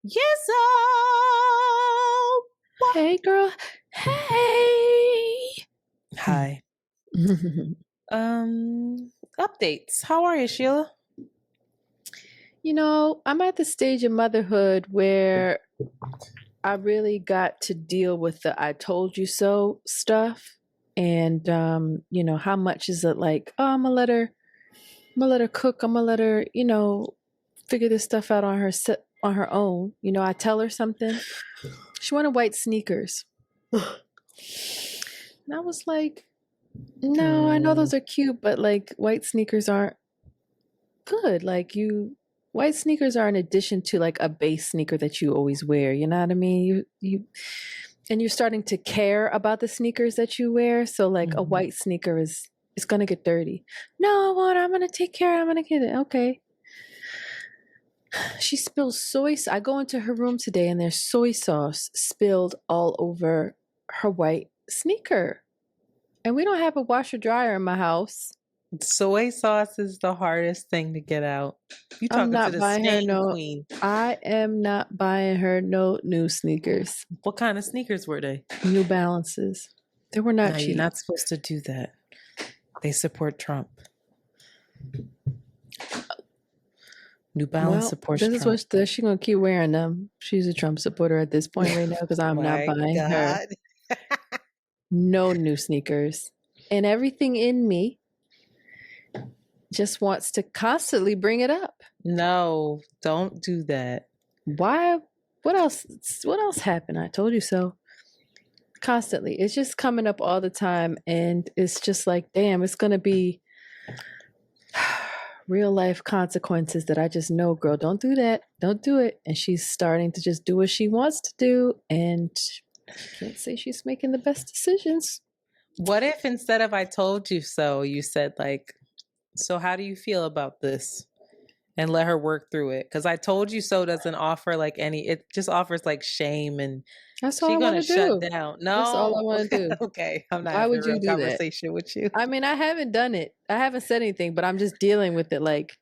Yes. Hey, girl. Hey. Hi. Updates. How are you, Sheila? You know, I'm at the stage of motherhood where I really got to deal with the I told you so stuff. And, you know, how much is it like, oh, I'm gonna let her cook. I'm gonna let her, you know, figure this stuff out on her own. You know, I tell her something. She wanted white sneakers. And I was like, no, I know those are cute, but like white sneakers aren't good. White sneakers are an addition to like a base sneaker that you always wear. You know what I mean? And you're starting to care about the sneakers that you wear. So like a white sneaker is gonna get dirty. No, I won't. I'm gonna take care. I'm gonna get it. Okay. She spills soy. I go into her room today and there's soy sauce spilled all over her white sneaker. And we don't have a washer dryer in my house. Soy sauce is the hardest thing to get out. You talking to the stain queen. I am not buying her no new sneakers. What kind of sneakers were they? New Balances. They were not cheap. You're not supposed to do that. They support Trump. New Balance supports Trump. This is what she's going to keep wearing them. She's a Trump supporter at this point right now because I'm not buying her no new sneakers. And everything in me just wants to constantly bring it up. No, don't do that. Why? What else happened? I told you so. Constantly. It's just coming up all the time. And it's just like, damn, it's going to be real life consequences that I just know, girl, don't do that. Don't do it. And she's starting to just do what she wants to do. And I can't say she's making the best decisions. What if instead of I told you so, you said like, so how do you feel about this? And let her work through it. Because I told you so doesn't offer like it just offers like shame and that's all she's going to shut down. No. That's all I want to do. Okay. I'm not Why having would you a do conversation with you. I mean, I haven't done it. I haven't said anything, but I'm just dealing with it. Like,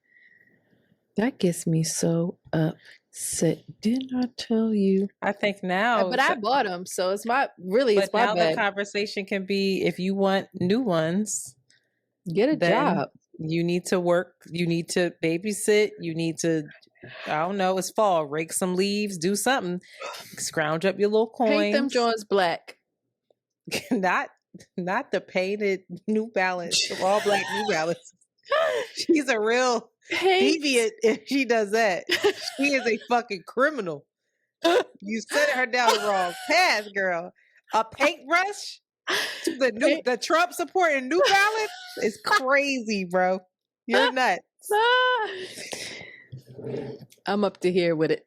that gets me so upset. Didn't I tell you? I think now. But I bought them, so it's my bad. The conversation can be, if you want new ones, get a job. You need to work. You need to babysit. You need to, I don't know, it's fall. Rake some leaves. Do something. Scrounge up your little coins. Paint them joints black. Not the painted New Balance, all black New Balance. She's a real deviant if she does that. She is a fucking criminal. You set her down the wrong path, girl. A paintbrush to the Trump supporting New Balance is crazy, bro. You're nuts. I'm up to here with it.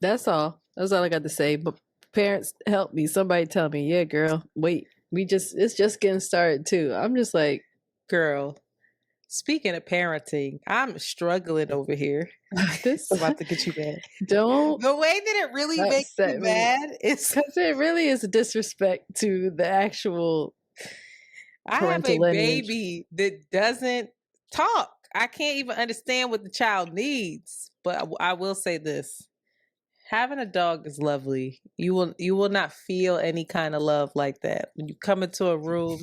That's all. That's all I got to say. But parents, help me. Somebody tell me, yeah, girl, wait. It's just getting started too. I'm just like, girl. Speaking of parenting, I'm struggling over here. This is about to get you mad. Don't. The way that it really makes you mad is because it really is a disrespect to the actual. I have a baby that doesn't talk. I can't even understand what the child needs. But I will say this. Having a dog is lovely. You will not feel any kind of love like that. When you come into a room,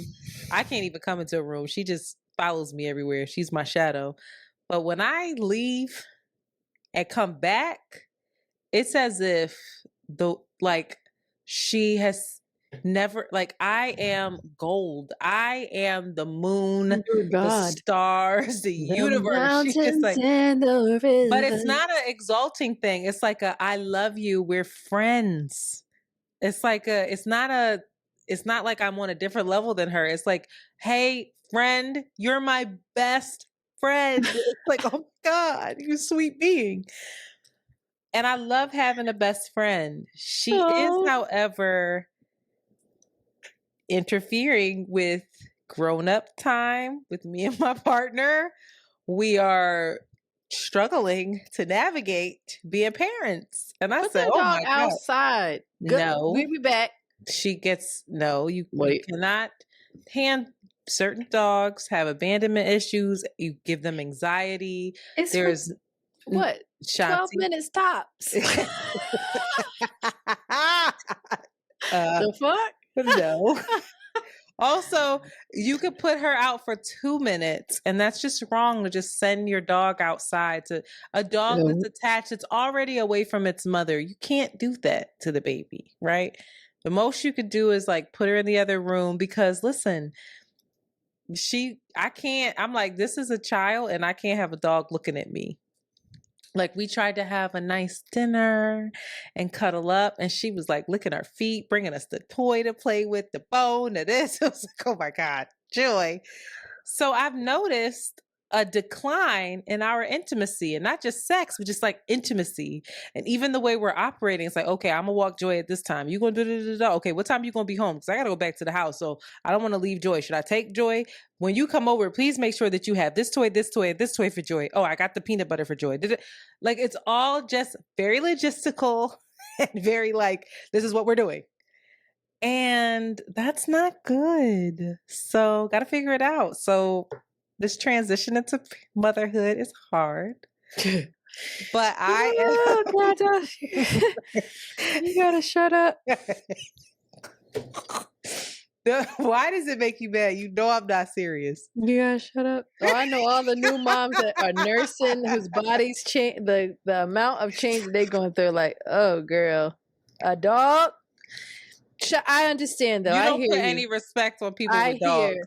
I can't even come into a room. She just follows me everywhere. She's my shadow. But when I leave and come back, it's as if she has never, like, I am gold. I am the moon, the stars, the universe. She's just like, but it's not an exalting thing. It's like I love you. We're friends. It's like it's not like I'm on a different level than her. It's like, hey, friend, you're my best friend. It's like, oh my God, you sweet being. And I love having a best friend. She is, however, interfering with grown-up time with me and my partner. We are struggling to navigate being parents. And I said, oh my God. Outside. No. We'll be back. You cannot hand certain dogs have abandonment issues. You give them anxiety. What? Shanti. 12 minutes tops. The fuck? No. Also, you could put her out for 2 minutes, and that's just wrong to just send your dog outside to a dog that's attached. It's already away from its mother. You can't do that to the baby, right? The most you could do is like put her in the other room because listen, I can't, I'm like, this is a child and I can't have a dog looking at me. Like we tried to have a nice dinner and cuddle up, and she was like licking our feet, bringing us the toy to play with, the bone, and this. I was like, oh my God, joy. So I've noticed a decline in our intimacy, and not just sex, but just like intimacy. And even the way we're operating, it's like, okay, I'm gonna walk Joy at this time. You gonna do. Okay, what time are you gonna be home? Because I gotta go back to the house, so I don't want to leave Joy. Should I take Joy? When you come over, please make sure that you have this toy, this toy, this toy for Joy. Oh, I got the peanut butter for Joy. Like it's all just very logistical and very like, this is what we're doing. And that's not good. So got to figure it out. So this transition into motherhood is hard. But I am... You gotta shut up. Why does it make you mad? You know I'm not serious. You gotta shut up. Oh, I know all the new moms that are nursing whose bodies change, the amount of change they're going through. Like, oh girl, a dog. I understand though. You don't I hear put you. any respect on people with dogs.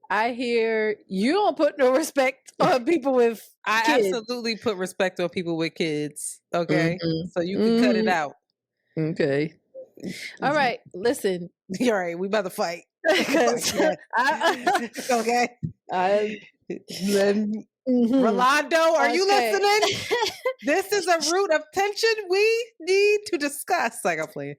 I hear you don't put no respect on people with kids. I absolutely put respect on people with kids. Okay, so you can cut it out. Okay. All right. Listen. All right. We about to fight. Okay. Rolando, are you listening? This is a root of tension we need to discuss. Like I'm playing.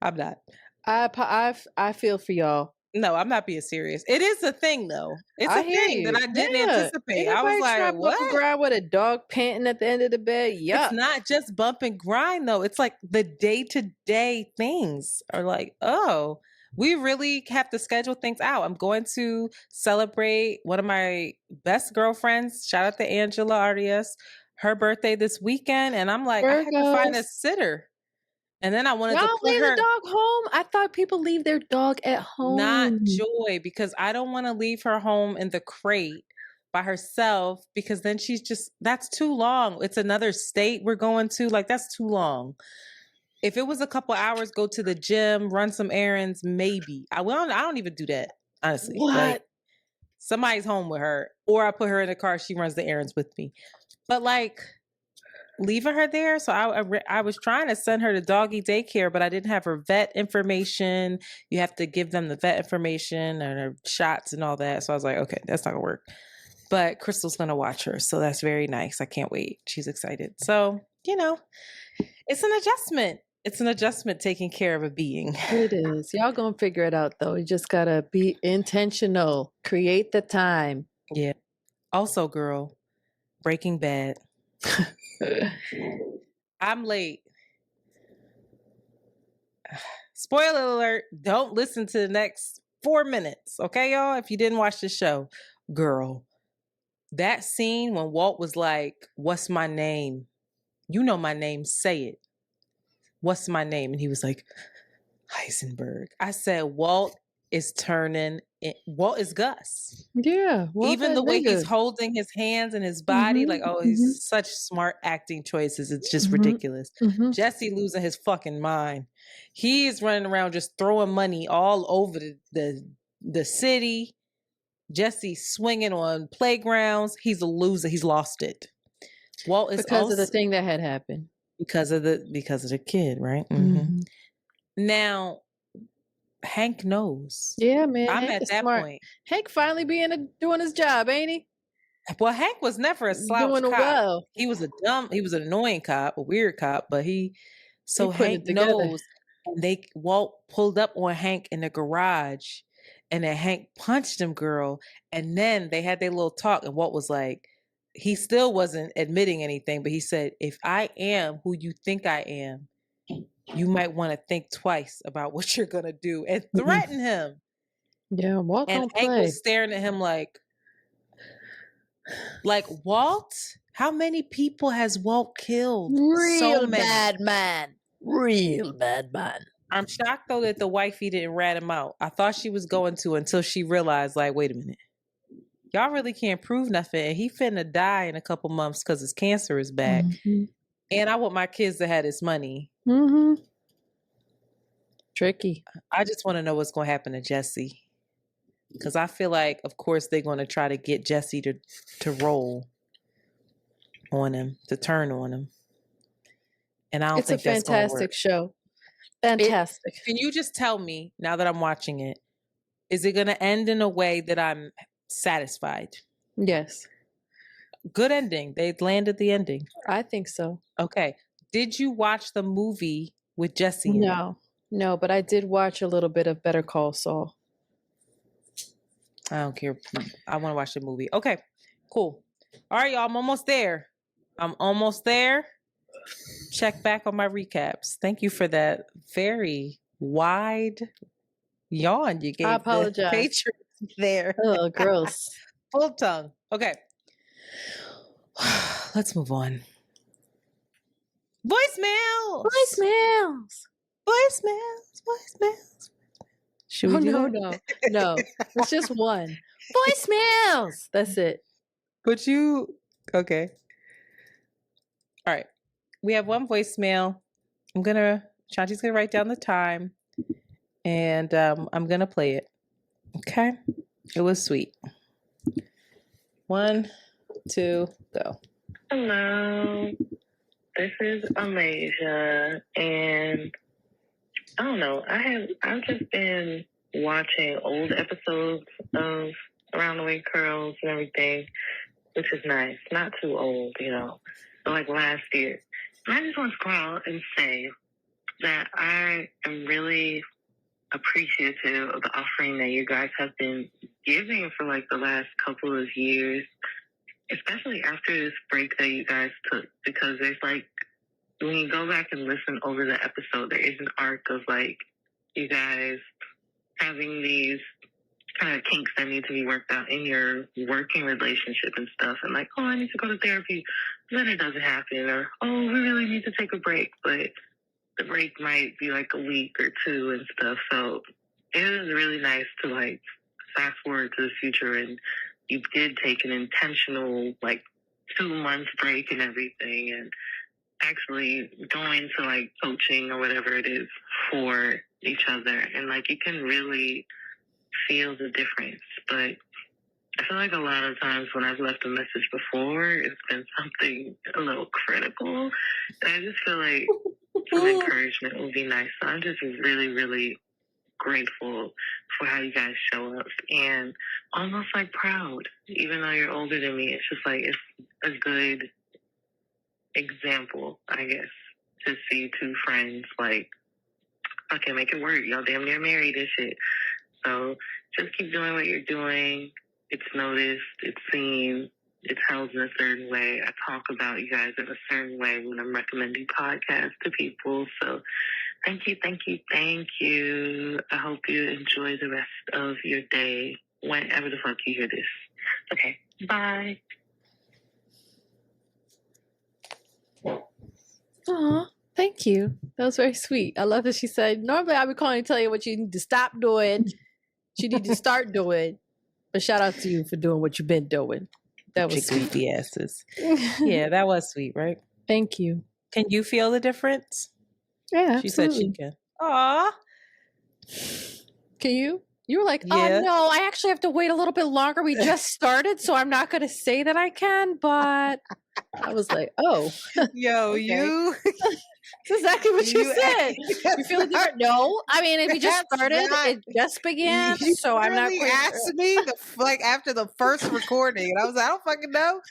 I'm not. I feel for y'all. No, I'm not being serious. It is a thing, though. It's a thing that I didn't anticipate. I was like, what? Bump and grind with a dog panting at the end of the bed? Yuck. It's not just bump and grind, though. It's like the day-to-day things are like, oh, we really have to schedule things out. I'm going to celebrate one of my best girlfriends. Shout out to Angela Arias. Her birthday this weekend. And I'm like, I had to find a sitter. And then I wanted to put leave the dog home. I thought people leave their dog at home. Not Joy, because I don't want to leave her home in the crate by herself, because then that's too long. It's another state we're going to. Like, that's too long. If it was a couple hours, go to the gym, run some errands, maybe. I don't even do that, honestly. What? Like, somebody's home with her, or I put her in the car, she runs the errands with me. But like, leaving her there. So I was trying to send her to doggy daycare, but I didn't have her vet information. You have to give them the vet information and her shots and all that. So I was like, okay, that's not gonna work. But Crystal's gonna watch her. So that's very nice. I can't wait. She's excited. So, it's an adjustment. It's an adjustment taking care of a being. It is. Y'all gonna figure it out though. You just gotta be intentional. Create the time. Yeah. Also, girl, Breaking Bad. I'm late. Spoiler alert, don't listen to the next 4 minutes, okay, y'all? If you didn't watch the show. Girl, that scene when Walt was like, what's my name? You know my name, say it. What's my name? And he was like, Heisenberg. I said, Walt is Walt is Gus. Yeah. Even the way he's holding his hands and his body, he's such smart acting choices. It's just ridiculous. Jesse losing his fucking mind. He's running around just throwing money all over the city. Jesse swinging on playgrounds. He's a loser. He's lost it. Walt is because of the thing that had happened. Because of the kid, right? Now, Hank knows. Yeah, man. I'm Hank at that smart. Point. Hank finally doing his job, ain't he? Well, Hank was never a slouch doing cop. Well. He was an annoying cop, a weird cop, but Hank knows. And Walt pulled up on Hank in the garage, and then Hank punched him, girl. And then they had their little talk, and Walt was like, he still wasn't admitting anything, but he said, if I am who you think I am, you might want to think twice about what you're going to do, and threaten him. Yeah, Walt and Hank was staring at him like Walt, How many people has Walt killed? Real bad man. Real bad man. I'm shocked though that the wifey didn't rat him out. I thought she was going to until she realized, like, wait a minute. Y'all really can't prove nothing. And he finna die in a couple months because his cancer is back. Mm-hmm. And I want my kids to have this money. Mm-hmm. Tricky. I just want to know what's going to happen to Jesse. Because I feel like, of course, they're going to try to get Jesse to roll on him, to turn on him. And I don't think that's going to work. It's a fantastic show. Fantastic. Can you just tell me, now that I'm watching it, is it going to end in a way that I'm satisfied? Yes. Good ending. They landed the ending. I think so. Okay. Did you watch the movie with Jesse in it? No, but I did watch a little bit of Better Call Saul. I don't care. I want to watch the movie. Okay, cool. All right, y'all. I'm almost there. Check back on my recaps. Thank you for that very wide yawn you gave. I apologize. The Patriots there. Oh, gross. Full tongue. Okay. Let's move on. Voicemails. Should we do that? No. It's just one. Voicemails. That's it. But okay. All right. We have one voicemail. Shanti's gonna write down the time, and I'm gonna play it. Okay. It was sweet. 1, 2, go. Hello. This is Amasia, and I don't know. I've just been watching old episodes of Around the Way Curls and everything, which is nice. Not too old, but like last year. And I just want to go out and say that I am really appreciative of the offering that you guys have been giving for like the last couple of years, especially after this break that you guys took, because there's like, when you go back and listen over the episode, there is an arc of like you guys having these kind of kinks that need to be worked out in your working relationship and stuff. And like, oh, I need to go to therapy. Then it doesn't happen. Or, oh, we really need to take a break. But the break might be like a week or two and stuff. So it is really nice to like fast forward to the future. And you did take an intentional like 2 months break and everything. And actually going to like coaching or whatever it is for each other. And like you can really feel the difference. But I feel like a lot of times when I've left a message before, it's been something a little critical. And I just feel like some encouragement would be nice. So I'm just really, really grateful for how you guys show up and almost like proud. Even though you're older than me, it's just like it's a good example, I guess, to see two friends like, okay, make it work. Y'all damn near married and shit. So just keep doing what you're doing. It's noticed, it's seen, it's held in a certain way. I talk about you guys in a certain way when I'm recommending podcasts to people. So thank you. I hope you enjoy the rest of your day whenever the fuck you hear this. Okay, bye. Aw, thank you. That was very sweet. I love that she said, normally I would call and tell you what you need to stop doing, what you need to start doing. But shout out to you for doing what you've been doing. That was sweet. The asses. Yeah, that was sweet, right? Thank you. Can you feel the difference? Yeah, she said she can. Aw. Can you? You were like, yeah. Oh no, I actually have to wait a little bit longer. We just started, so I'm not going to say that I can, but I was like, oh. Yo, okay. You. That's exactly what you said. You feel different? No. I mean, if you just started, it just began, so I'm not quite asked me after the first recording, and I was like, I don't fucking know.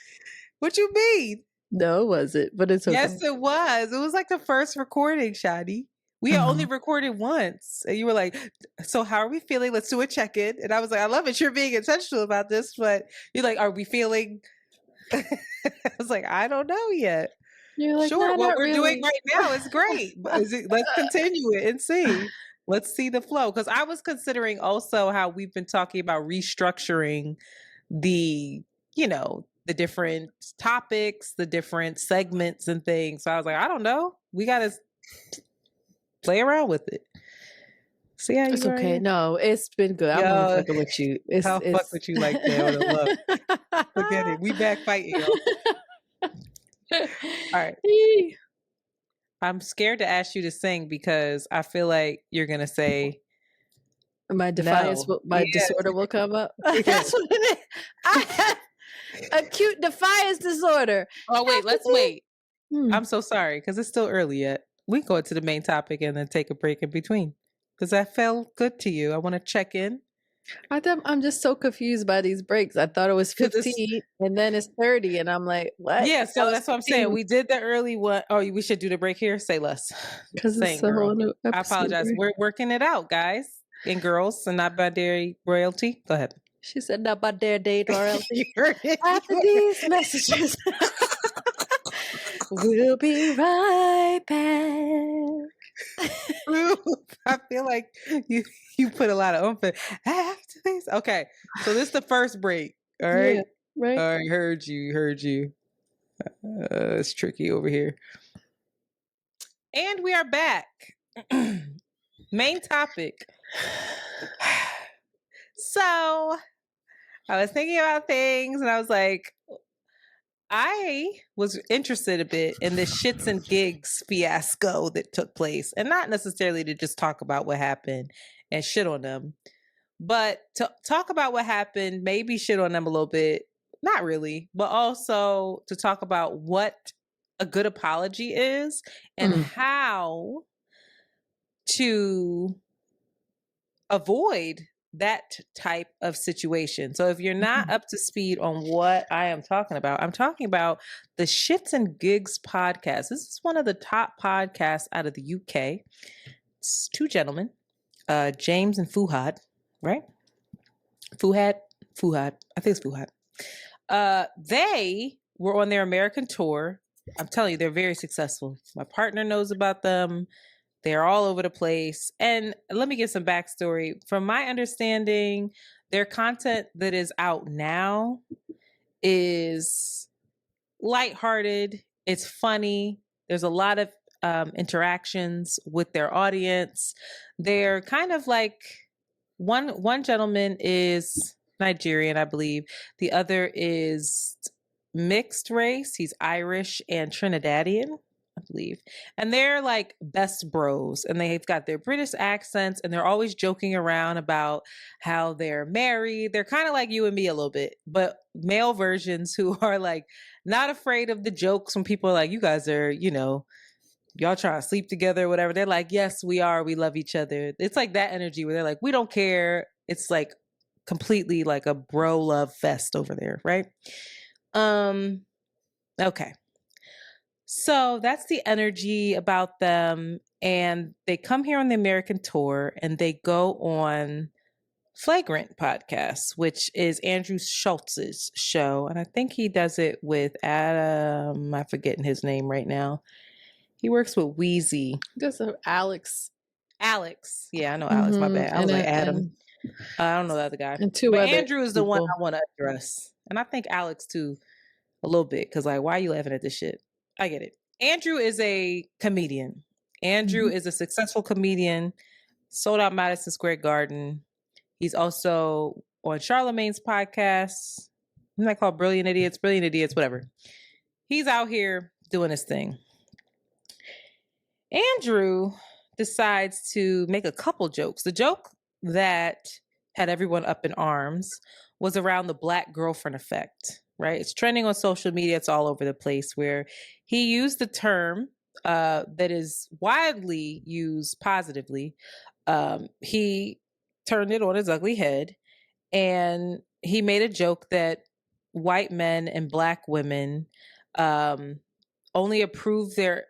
What you mean? No, it wasn't, but it's okay. Yes, it was. It was like the first recording, Shadi. We only recorded once. And you were like, so how are we feeling? Let's do a check-in. And I was like, I love it. You're being intentional about this. But you're like, are we feeling? I was like, I don't know yet. You're like, sure, what we're doing right now is great. Let's continue it and see. Let's see the flow. Because I was considering also how we've been talking about restructuring the the different topics, the different segments and things. So I was like, I don't know. We got to play around with it. See how you It's okay. No, it's been good. I'm only fucking with you. I'll fuck with you like that with a love. Forget it. We back fighting, y'all. All right. I'm scared to ask you to sing because I feel like you're gonna say my defiance, my disorder will come up. That's what it is. I have acute defiance disorder. Oh wait, let's wait. I'm so sorry because it's still early yet. We can go into the main topic and then take a break in between. Does that feel good to you? I want to check in. I'm just so confused by these breaks. I thought it was 15 and then it's 30 and I'm like, what? Yeah, so that's what I'm saying. We did the early one. Oh, we should do the break here? Say less. Because it's a whole new episode. I apologize. We're working it out, guys and girls, and not by dairy royalty. Go ahead. She said not by dairy royalty. After these messages. We'll be right back. I feel like you put a lot of oomph after this. Okay, so this is the first break. All right, yeah, right. All right, heard you. It's tricky over here, and we are back. Main topic. So I was thinking about things, and I was like, I was interested a bit in the ShxtsNGigs fiasco that took place, and not necessarily to just talk about what happened and shit on them, but to talk about what happened, maybe shit on them a little bit, not really, but also to talk about what a good apology is and how to avoid that type of situation. So if you're not up to speed on what I am talking about, I'm talking about the ShxtsNGigs podcast. This is one of the top podcasts out of the UK. It's two gentlemen, James and Fuhad, right? Fuhad. I think it's Fuhad. They were on their American tour. I'm telling you, they're very successful. My partner knows about them. They're all over the place. And let me give some backstory. From my understanding, their content that is out now is lighthearted. It's funny. There's a lot of interactions with their audience. They're kind of like one gentleman is Nigerian, I believe. The other is mixed race. He's Irish and Trinidadian, I believe. And they're like best bros, and they've got their British accents, and they're always joking around about how they're married. They're kind of like you and me a little bit, but male versions who are like not afraid of the jokes when people are like, you guys are, y'all trying to sleep together or whatever. They're like, yes, we are. We love each other. It's like that energy where they're like, we don't care. It's like completely like a bro love fest over there, right? Okay. So that's the energy about them. And they come here on the American tour and they go on Flagrant podcast, which is Andrew Schultz's show. And I think he does it with Adam. I'm forgetting his name right now. He works with Wheezy. That's Alex. Alex. Yeah, I know Alex. My bad. I was like Adam. I don't know the other guy. And but Andrew is the one I want to address. And I think Alex too, a little bit. Because like, why are you laughing at this shit? I get it. Andrew is a comedian. Andrew is a successful comedian. Sold out Madison Square Garden. He's also on Charlamagne's podcast. Isn't that called Brilliant Idiots? Brilliant Idiots, whatever. He's out here doing his thing. Andrew decides to make a couple jokes. The joke that had everyone up in arms was around the Black girlfriend effect, right? It's trending on social media. It's all over the place, where he used the term that is widely used positively. He turned it on his ugly head, and he made a joke that white men and Black women only improve their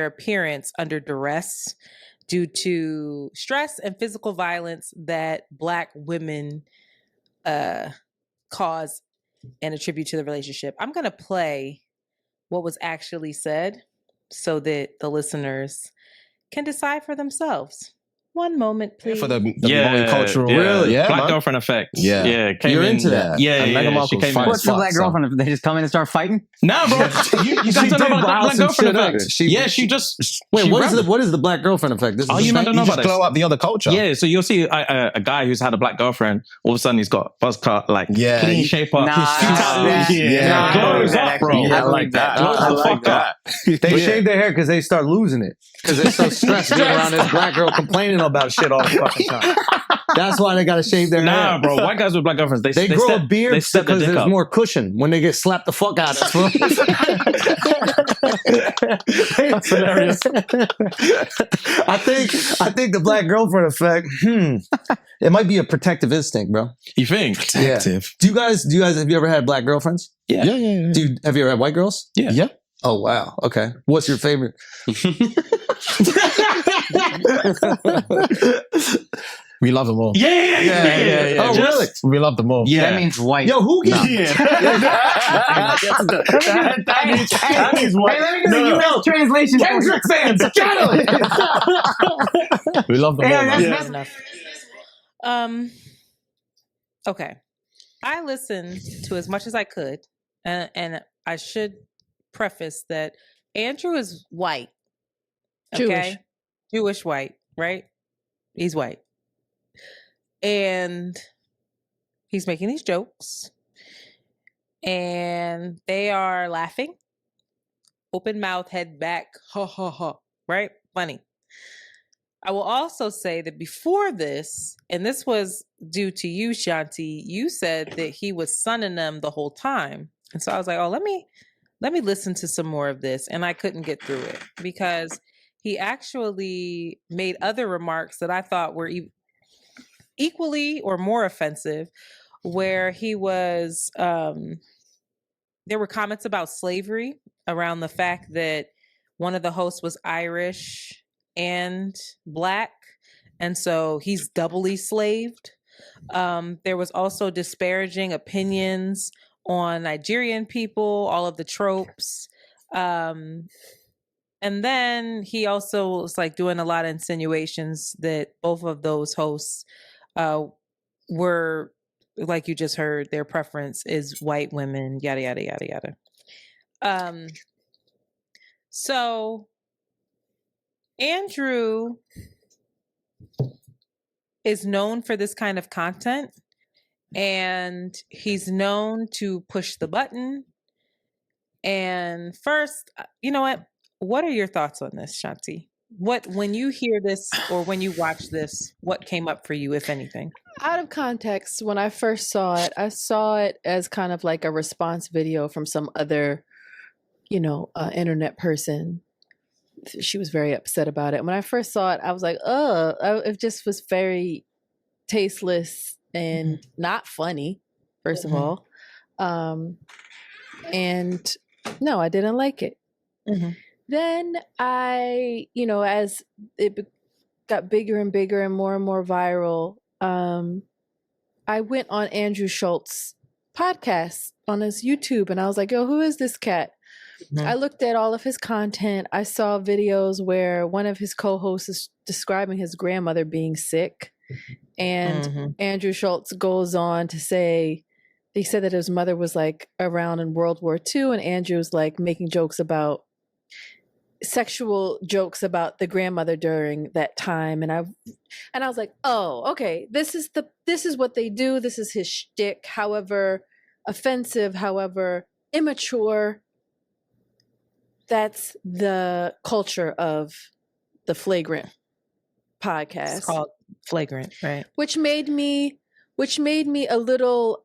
appearance under duress due to stress and physical violence that Black women cause and attribute to the relationship. I'm going to play what was actually said so that the listeners can decide for themselves. One moment, please. For the multicultural, really, Black girlfriend effect. Yeah, Came you're in, into that. Yeah, She came in. What's the black girlfriend? They just come in and start fighting? Nah, bro. You guys don't know about black girlfriend effect. She just wait. What is the black girlfriend effect? You don't know about this? Glow up the other culture. Yeah, so you'll see a guy who's had a black girlfriend. All of a sudden, he's got buzz cut, clean shape up. Glows up, bro. I like that. I like that. They shave their hair because they start losing it. Because they're so stressed being around this black girl complaining about shit all the fucking time. That's why they got to shave their hair. Nah, bro. White guys with black girlfriends, they grow a beard because there's more cushion when they get slapped the fuck out of, bro. That's hilarious. I think the black girlfriend effect, it might be a protective instinct, bro. You think? Protective. Yeah. Do you guys, have you ever had black girlfriends? Yeah. Have you ever had white girls? Yeah. Oh, wow. Okay. What's your favorite? We love them all. Yeah. Oh, really? We love them all. Yeah. That means white. Yo, who gets that means white. Hey, let me get the US translation. Kendrick fans, get We love them all. That's enough. Okay. I listened to as much as I could, and I should preface that Andrew is white. Okay? Jewish white, right? He's white. And he's making these jokes. And they are laughing. Open mouth, head back, ha ha ha, right? Funny. I will also say that before this, and this was due to you, Shanti, you said that he was sunning them the whole time. And so I was like, oh, let me listen to some more of this. And I couldn't get through it because he actually made other remarks that I thought were equally or more offensive, where he was, there were comments about slavery around the fact that one of the hosts was Irish and Black. And so he's doubly slaved. There was also disparaging opinions on Nigerian people, all of the tropes. And then he also was doing a lot of insinuations that both of those hosts were, like you just heard, their preference is white women, yada, yada, yada, yada. So Andrew is known for this kind of content, and he's known to push the button. And first, you know what are your thoughts on this, Shanti? When you hear this or when you watch this, what came up for you, if anything? Out of context, when I first saw it, I saw it as kind of like a response video from some other, internet person. She was very upset about it. When I first saw it, I was like, it just was very tasteless and not funny, first of all. And no, I didn't like it. Then I, as it got bigger and bigger and more viral, I went on Andrew Schultz's podcast on his YouTube, and I was like, yo, who is this cat? I looked at all of his content. I saw videos where one of his co-hosts is describing his grandmother being sick. And Andrew Schultz goes on to say, he said that his mother was around in World War II, and Andrew was making sexual jokes about the grandmother during that time. And I was like, oh, okay, this is what they do. This is his shtick, however offensive, however immature. That's the culture of the Flagrant podcast. It's called Flagrant, right? Which made me a little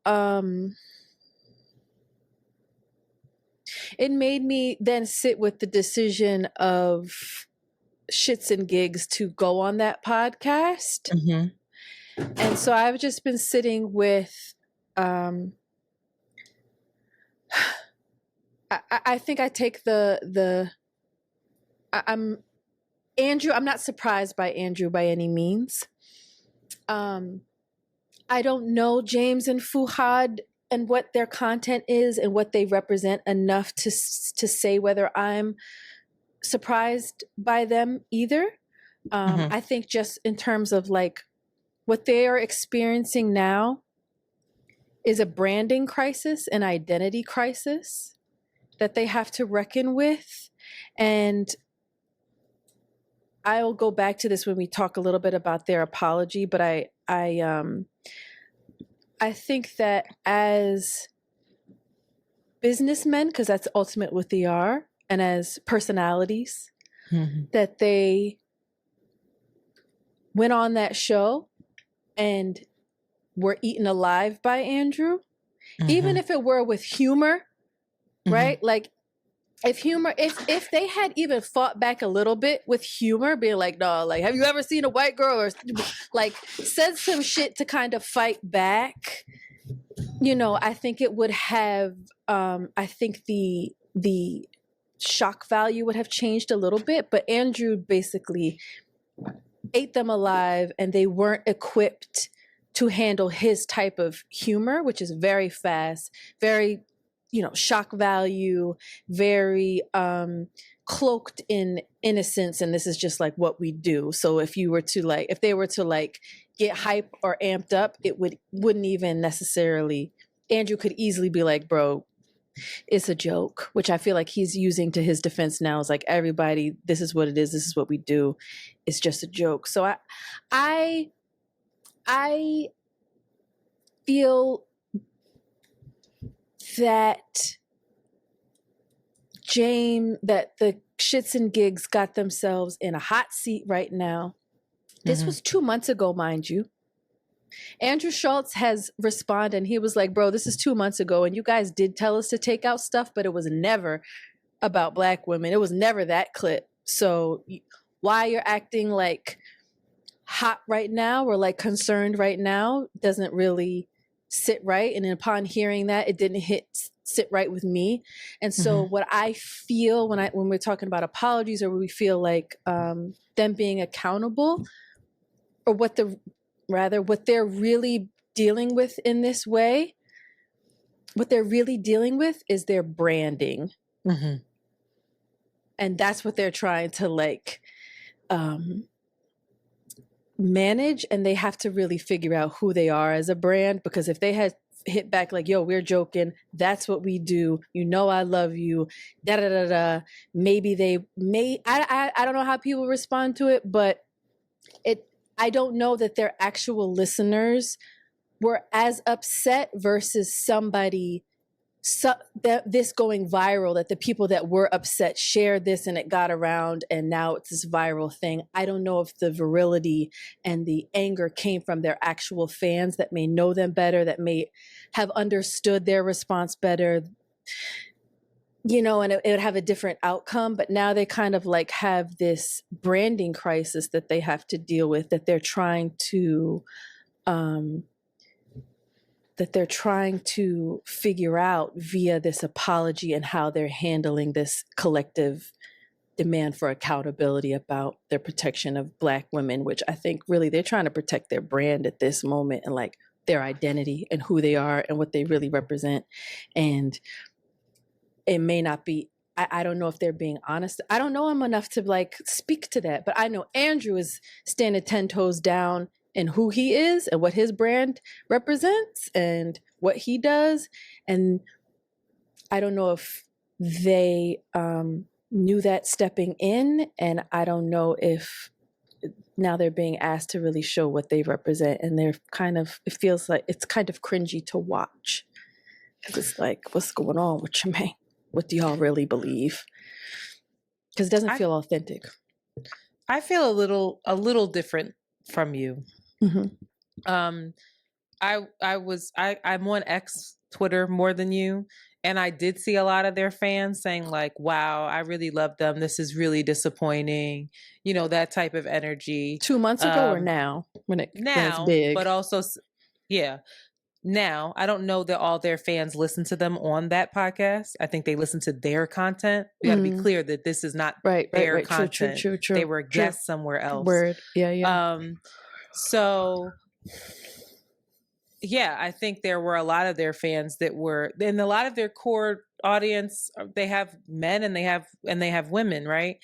it made me then sit with the decision of ShxtsNGigs to go on that podcast. And so I've just been sitting with I think I take I'm Andrew. I'm not surprised by Andrew by any means. I don't know James and Fuhad and what their content is and what they represent enough to say whether I'm surprised by them either. I think just in terms of like what they are experiencing now is a branding crisis, an identity crisis that they have to reckon with. And I'll go back to this when we talk a little bit about their apology, but I think that as businessmen, because that's ultimately what they are, and as personalities, that they went on that show and were eaten alive by Andrew, even if it were with humor, right? Like if they had even fought back a little bit with humor, being like, no, like, have you ever seen a white girl, or like said some shit to kind of fight back, you know, I think it would have, I think the shock value would have changed a little bit, but Andrew basically ate them alive, and they weren't equipped to handle his type of humor, which is very fast, very, you know, shock value, very cloaked in innocence, and this is just like what we do. So if they were to like get hype or amped up, it wouldn't even necessarily, Andrew could easily be like, bro, it's a joke, which I feel like he's using to his defense now. Is like, everybody, this is what it is, this is what we do, it's just a joke. So I feel that that the ShxtsNGigs got themselves in a hot seat right now. This was 2 months ago, mind you. Andrew Schulz has responded, and he was like, bro, this is 2 months ago, and you guys did tell us to take out stuff, but it was never about Black women. It was never that clip. So why you're acting like hot right now, or like concerned right now, doesn't really sit right. And upon hearing that, it didn't sit right with me. And so what I feel when we're talking about apologies, or we feel like them being accountable, or what they're really dealing with in this way, what they're really dealing with is their branding. And that's what they're trying to like manage, and they have to really figure out who they are as a brand, because if they had hit back like, yo, we're joking, that's what we do, you know, I love you, da da da da, maybe I don't know how people respond to it, but I don't know that their actual listeners were as upset versus this going viral, that the people that were upset shared this and it got around and now it's this viral thing. I don't know if the virility and the anger came from their actual fans that may know them better, that may have understood their response better, you know, and it would have a different outcome. But now they kind of like have this branding crisis that they have to deal with, that they're trying to figure out via this apology, and how they're handling this collective demand for accountability about their protection of Black women, which I think really they're trying to protect their brand at this moment, and like their identity and who they are and what they really represent. And it may not be, I don't know if they're being honest. I don't know him enough to like speak to that, but I know Andrew is standing 10 toes down in who he is and what his brand represents and what he does. And I don't know if they knew that stepping in, and I don't know if now they're being asked to really show what they represent, and they're kind of, it feels like it's kind of cringy to watch, because it's like, what's going on with your man? What do y'all really believe? Because it doesn't feel authentic. I feel a little different from you. I'm on X, Twitter, more than you, and I did see a lot of their fans saying like, wow, I really love them, this is really disappointing, you know, that type of energy. 2 months ago or now, when it's big? But also, yeah, now I don't know that all their fans listen to them on that podcast. I think they listen to their content. We got to be clear that this is not their content. True. They were guests somewhere else. Word. Yeah. So yeah, I think there were a lot of their fans that were, and a lot of their core audience, they have men and they have women, right?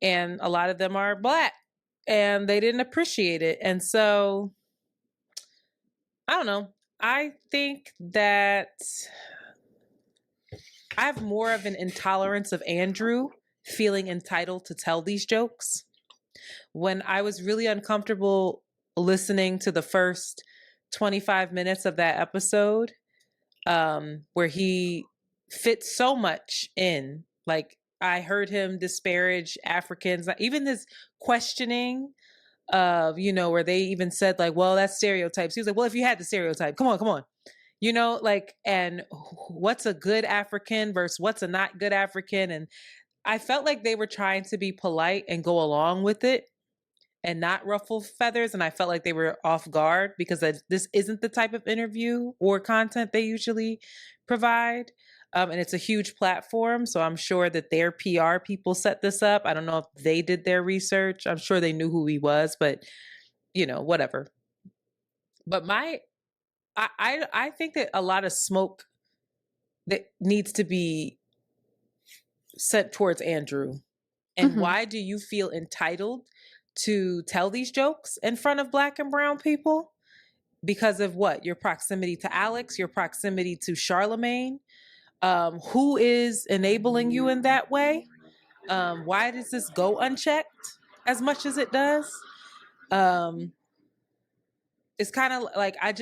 And a lot of them are Black. and they didn't appreciate it. And so, I don't know. I think that I have more of an intolerance of Andrew feeling entitled to tell these jokes. When I was really uncomfortable listening to the first 25 minutes of that episode, where he fits so much in, like I heard him disparage Africans, even this questioning of, where they even said like, well, that's stereotypes. He was like, well, if you had the stereotype, come on. And what's a good African versus what's a not good African. And I felt like they were trying to be polite and go along with it and not ruffle feathers. And I felt like they were off guard because this isn't the type of interview or content they usually provide. And it's a huge platform. So I'm sure that their PR people set this up. I don't know if they did their research. I'm sure they knew who he was, but whatever. But I think that a lot of smoke that needs to be sent towards Andrew. And why do you feel entitled to tell these jokes in front of Black and brown people? Because of what? Your proximity to Alex, your proximity to Charlemagne. Who is enabling you in that way? Why does this go unchecked as much as it does? It's kind of like I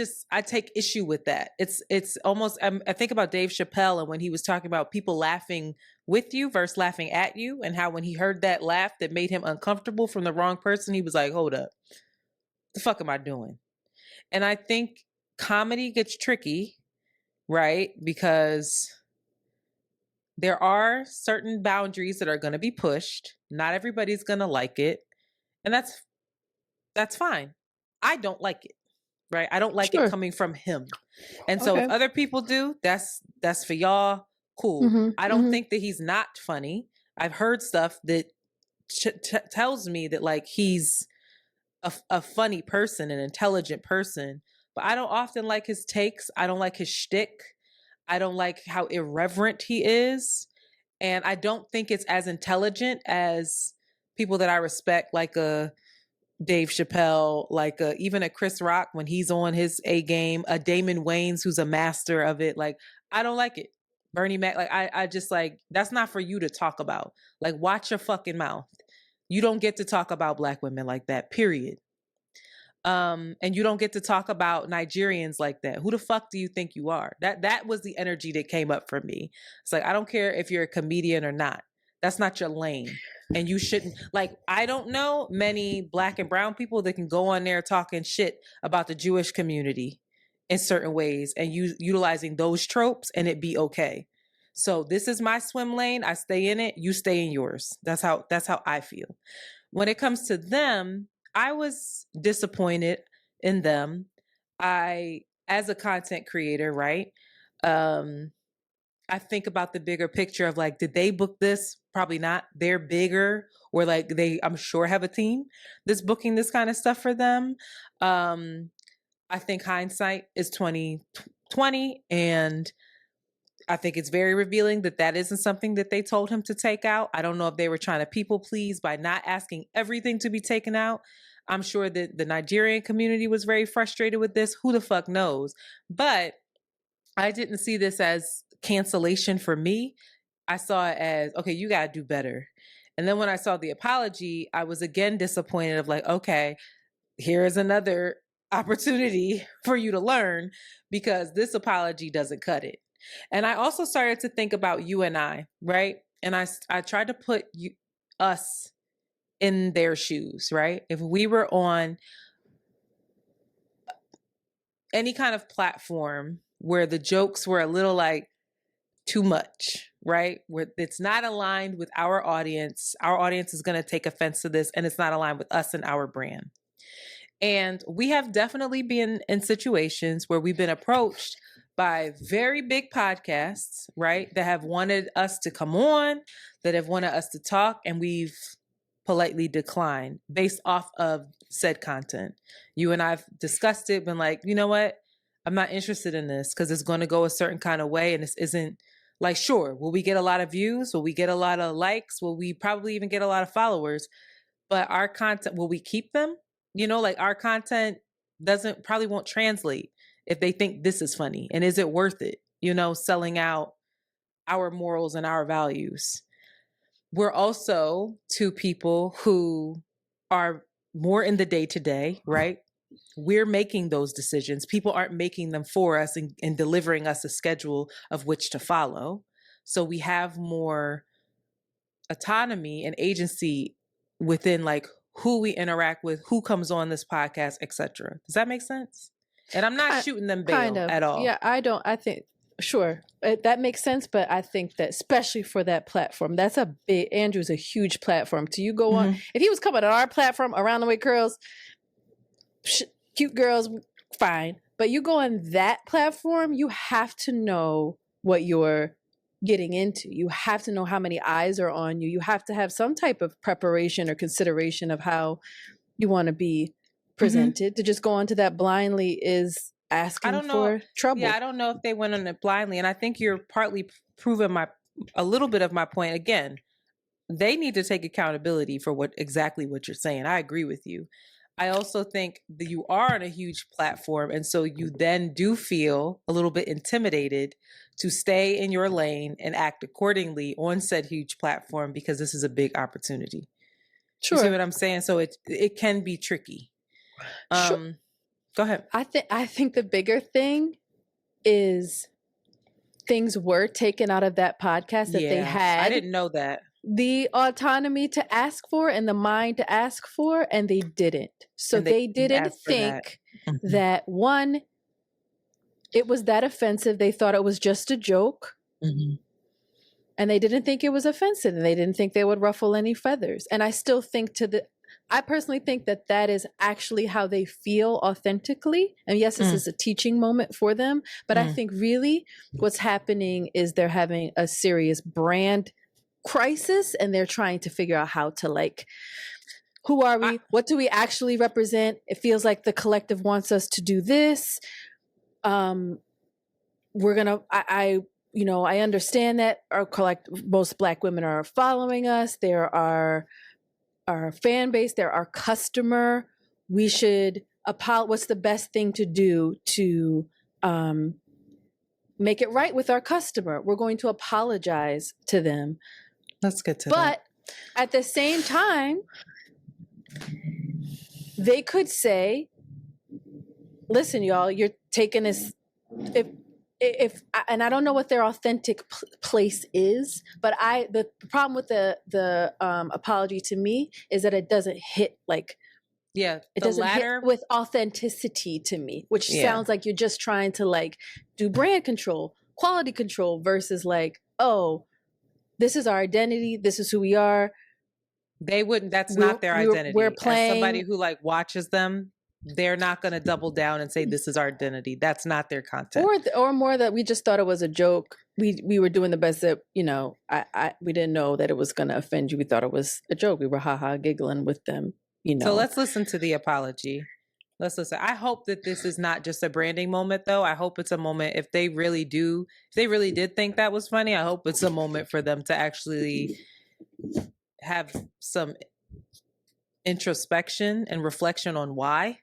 take issue with that. It's almost I think about Dave Chappelle and when he was talking about people laughing with you versus laughing at you, and how when he heard that laugh that made him uncomfortable from the wrong person, he was like, hold up, the fuck am I doing? And I think comedy gets tricky, right? Because there are certain boundaries that are going to be pushed. Not everybody's going to like it. And that's fine. I don't like it. Right. I don't like it coming from him. And so if other people do, that's for y'all. Cool. I don't think that he's not funny. I've heard stuff that tells me that like he's a funny person, an intelligent person, but I don't often like his takes. I don't like his shtick. I don't like how irreverent he is. And I don't think it's as intelligent as people that I respect, like a Dave Chappelle, like even a Chris Rock when he's on his A game, a Damon Wayans who's a master of it. Like, I don't like it. Bernie Mac, like I just like, that's not for you to talk about. Like, watch your fucking mouth. You don't get to talk about Black women like that, period. And you don't get to talk about Nigerians like that. Who the fuck do you think you are? That was the energy that came up for me. It's like, I don't care if you're a comedian or not. That's not your lane. And you shouldn't, like, I don't know many Black and brown people that can go on there talking shit about the Jewish community in certain ways and utilizing those tropes and it be okay. So this is my swim lane. I stay in it. You stay in yours. That's how I feel. When it comes to them, I was disappointed in them. As a content creator, right? I think about the bigger picture of like, did they book this? Probably not. They're bigger, or like I'm sure have a team that's booking this kind of stuff for them. I think hindsight is 2020, and I think it's very revealing that isn't something that they told him to take out. I don't know if they were trying to people please by not asking everything to be taken out. I'm sure that the Nigerian community was very frustrated with this. Who the fuck knows? But I didn't see this as cancellation for me. I saw it as, okay, you got to do better. And then when I saw the apology, I was again disappointed of like, okay, here's another opportunity for you to learn because this apology doesn't cut it. And I also started to think about you and I, right? And I tried to put us in their shoes, right? If we were on any kind of platform where the jokes were a little like too much, right? Where it's not aligned with our audience is going to take offense to this, and it's not aligned with us and our brand. And we have definitely been in situations where we've been approached by very big podcasts, right? That have wanted us to come on, that have wanted us to talk, and we've politely declined based off of said content. You and I've discussed it, been like, you know what? I'm not interested in this because it's going to go a certain kind of way. And this isn't like, sure, will we get a lot of views? Will we get a lot of likes? Will we probably even get a lot of followers? but our content, will we keep them? You know, like our content probably won't translate if they think this is funny. And is it worth it? You know, selling out our morals and our values. We're also two people who are more in the day-to-day, right? We're making those decisions. People aren't making them for us and delivering us a schedule of which to follow. So we have more autonomy and agency within like who we interact with, who comes on this podcast, etc. Does that make sense? And I'm not shooting them bail at all. Yeah, I think, sure, that makes sense. But I think that especially for that platform, that's Andrew's a huge platform. So you go on, if he was coming on our platform, Around the Way Curls, cute girls, fine. But you go on that platform, you have to know what you're getting into. You have to know how many eyes are on you. You have to have some type of preparation or consideration of how you want to be presented. To just go onto that blindly is asking for trouble. Yeah, I don't know if they went on it blindly. And I think you're partly proving a little bit of my point. Again, they need to take accountability for exactly what you're saying. I agree with you. I also think that you are on a huge platform. And so you then do feel a little bit intimidated to stay in your lane and act accordingly on said huge platform because this is a big opportunity. Sure. You see what I'm saying? So it can be tricky. Sure. Go ahead. I think the bigger thing is things were taken out of that podcast that they had. I didn't know that. The autonomy to ask for and the mind to ask for, and they didn't. So they didn't think that one, it was that offensive. They thought it was just a joke. And they didn't think it was offensive, and they didn't think they would ruffle any feathers. And I still think I personally think that is actually how they feel authentically. And yes, this is a teaching moment for them, but I think really what's happening is they're having a serious brand crisis, and they're trying to figure out how to, like, who are we? What do we actually represent? It feels like the collective wants us to do this. We're gonna, I understand that most Black women are following us. They're our fan base. They're our customer. We should what's the best thing to do to make it right with our customer? We're going to apologize to them. Let's get to that. But at the same time, they could say, listen, y'all, you're taking this, and I don't know what their authentic place is, but the problem with the apology to me is that it doesn't hit like, it doesn't hit with authenticity to me, which sounds like you're just trying to like do brand control, quality control versus like, oh, this is our identity. This is who we are. That's not their identity. We're playing. As somebody who like watches them, they're not going to double down and say this is our identity. That's not their content. Or more that we just thought it was a joke. We were doing the best that, we didn't know that it was going to offend you. We thought it was a joke. We were giggling with them, So let's listen to the apology. Let's listen. I hope that this is not just a branding moment though. I hope it's a moment if they really did think that was funny, I hope it's a moment for them to actually have some introspection and reflection on why.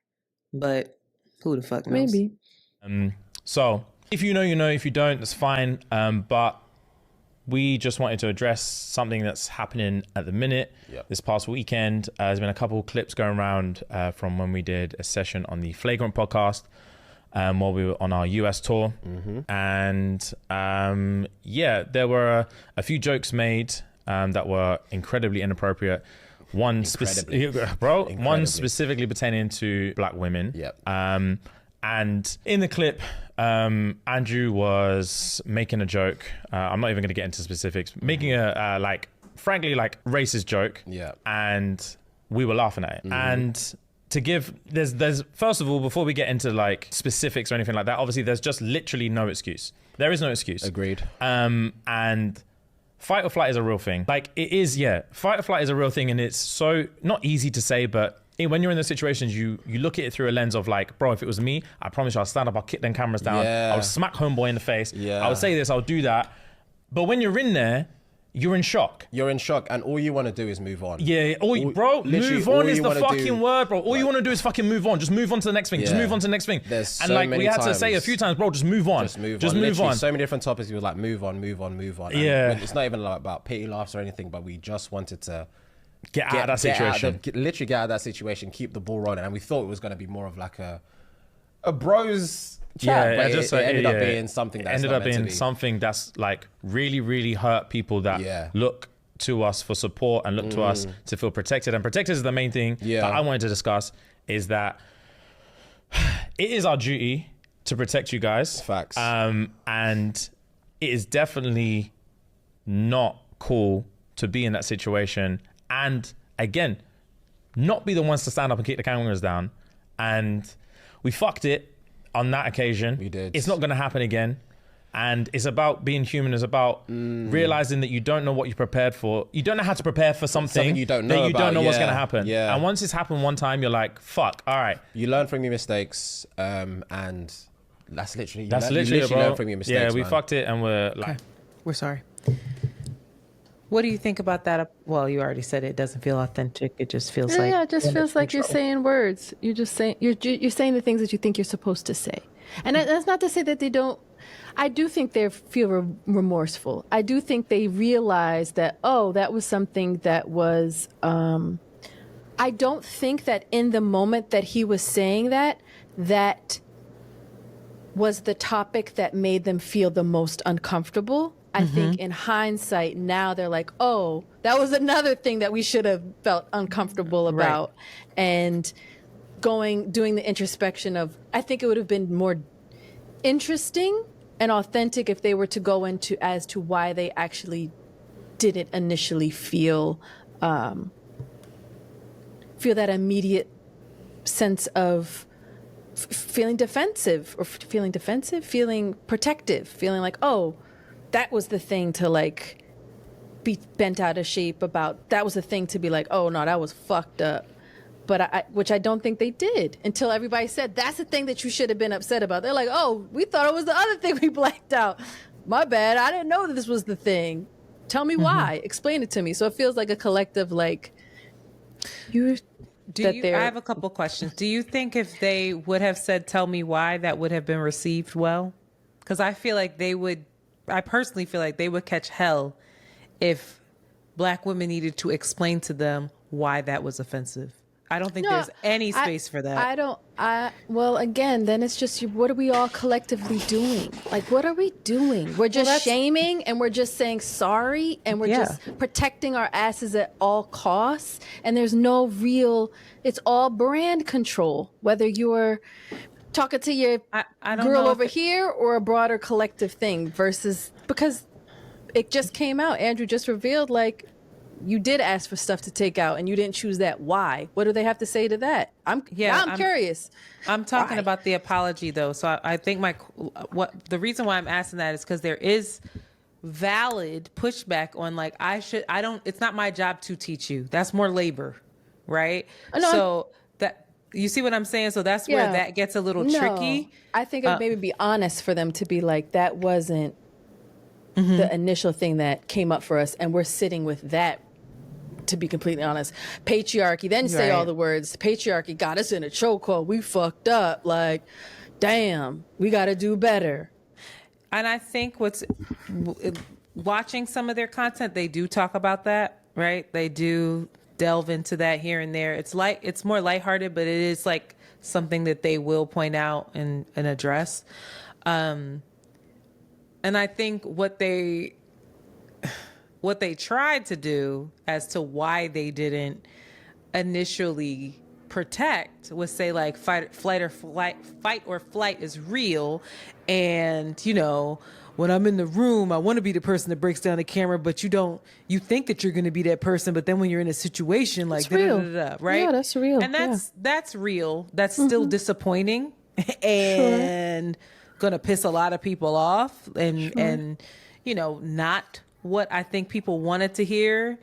But who the fuck knows? Maybe. So if you know, you know. If you don't, that's fine. But we just wanted to address something that's happening at the minute. This past weekend, there's been a couple of clips going around from when we did a session on the Flagrant podcast while we were on our US tour. And there were a few jokes made that were incredibly inappropriate. One specifically pertaining to Black women. And in the clip, Andrew was making a joke. I'm not even going to get into specifics. Making a frankly racist joke. And we were laughing at it. And to give, there's first of all, before we get into like specifics or anything like that, obviously there's just literally no excuse. There is no excuse. Agreed. And fight or flight is a real thing. Like it is, fight or flight is a real thing, and it's so not easy to say, but when you're in those situations, you look at it through a lens of like, bro, if it was me, I promise you I'll stand up, I'll kick them cameras down, I'll smack homeboy in the face, I'll say this, I'll do that. But when you're in there, you're in shock. You're in shock, and all you want to do is move on. Yeah, bro, move on is the fucking word, bro. All you want to do is fucking move on. Just move on to the next thing. Just move on to the next thing. There's and so like many we had to times. say a few times, bro, just move on. Just move on. So many different topics. We were like, move on. And yeah. it's not even like about pity laughs or anything, but we just wanted to get out of that situation. Literally get out of that situation, keep the ball rolling. And we thought it was going to be more of like a bros chat, but it ended up being something that's ended up being something that's like really, really hurt people that look to us for support and look to us to feel protected. And protected is the main thing that I wanted to discuss, is that it is our duty to protect you guys. Facts. And it is definitely not cool to be in that situation. And again, not be the ones to stand up and kick the cameras down. And we fucked it on that occasion. We did. It's not going to happen again. And it's about being human. It's about realizing that you don't know what you're prepared for. You don't know how to prepare for something you don't know that you about. don't know what's going to happen. Yeah. And once it's happened one time, you're like, fuck, all right. You learn from your mistakes, and that's literally You learn from your mistakes. Yeah, we man. fucked it, and we're like, We're sorry. What do you think about that? Well, you already said it doesn't feel authentic. It just feels like it just feels like you're saying words. You're just saying you're saying the things that you think you're supposed to say, and that's not to say that they don't. I do think they feel remorseful. I do think they realize that that was something that was. I don't think that in the moment that he was saying that was the topic that made them feel the most uncomfortable. I think in hindsight, now they're like, oh, that was another thing that we should have felt uncomfortable about. Right. And doing the introspection of, I think it would have been more interesting and authentic if they were to go into as to why they actually didn't initially feel that immediate sense of feeling defensive, feeling protective, feeling like, oh, that was the thing to like be bent out of shape about. That was the thing to be like, oh no, that was fucked up. But which I don't think they did until everybody said, that's the thing that you should have been upset about. They're like, oh, we thought it was the other thing we blacked out. My bad. I didn't know that this was the thing. Tell me why. Explain it to me. So it feels like a collective, like, I have a couple questions. Do you think if they would have said, tell me why, that would have been received well? Because I feel like I personally feel like they would catch hell if Black women needed to explain to them why that was offensive. I don't think there's any space for that. Well, again, then it's just, what are we all collectively doing? Like, what are we doing? We're just shaming, and we're just saying sorry, and we're just protecting our asses at all costs. And there's no real, it's all brand control, whether you're talking to your girl over here or a broader collective thing versus, because it just came out. Andrew just revealed, like, you did ask for stuff to take out and you didn't choose that. Why? What do they have to say to that? I'm curious. I'm talking about the apology though. So I think the reason why I'm asking that is because there is valid pushback on like, it's not my job to teach you. That's more labor, right? So that, you see what I'm saying? So that's where that gets a little tricky. I think it would maybe be honest for them to be like, that wasn't the initial thing that came up for us. And we're sitting with that, to be completely honest. Patriarchy, then say all the words, patriarchy got us in a chokehold. We fucked up. Like, damn, we got to do better. And I think watching some of their content, they do talk about that, right? They do delve into that here and there. It's more lighthearted, but it is like something that they will point out and address. And I think what they tried to do as to why they didn't initially protect was say like fight or flight is real, and when I'm in the room I want to be the person that breaks down the camera, but you think that you're going to be that person, but then when you're in a situation like right? Yeah, that's real. And that's real. That's still disappointing and gonna piss a lot of people off, and not what I think people wanted to hear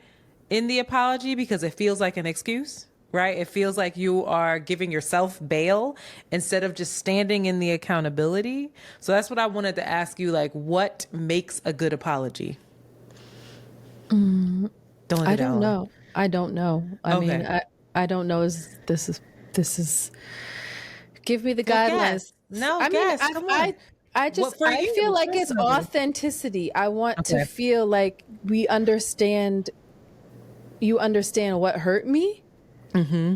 in the apology, because it feels like an excuse, right? It feels like you are giving yourself bail instead of just standing in the accountability. So that's what I wanted to ask you, like, what makes a good apology? Don't I don't know. I don't know. I mean, I don't know. This is. Give me the guidelines. No, I mean, come on. I feel like it's authenticity. I want to feel like we understand. You understand what hurt me. Mm-hmm.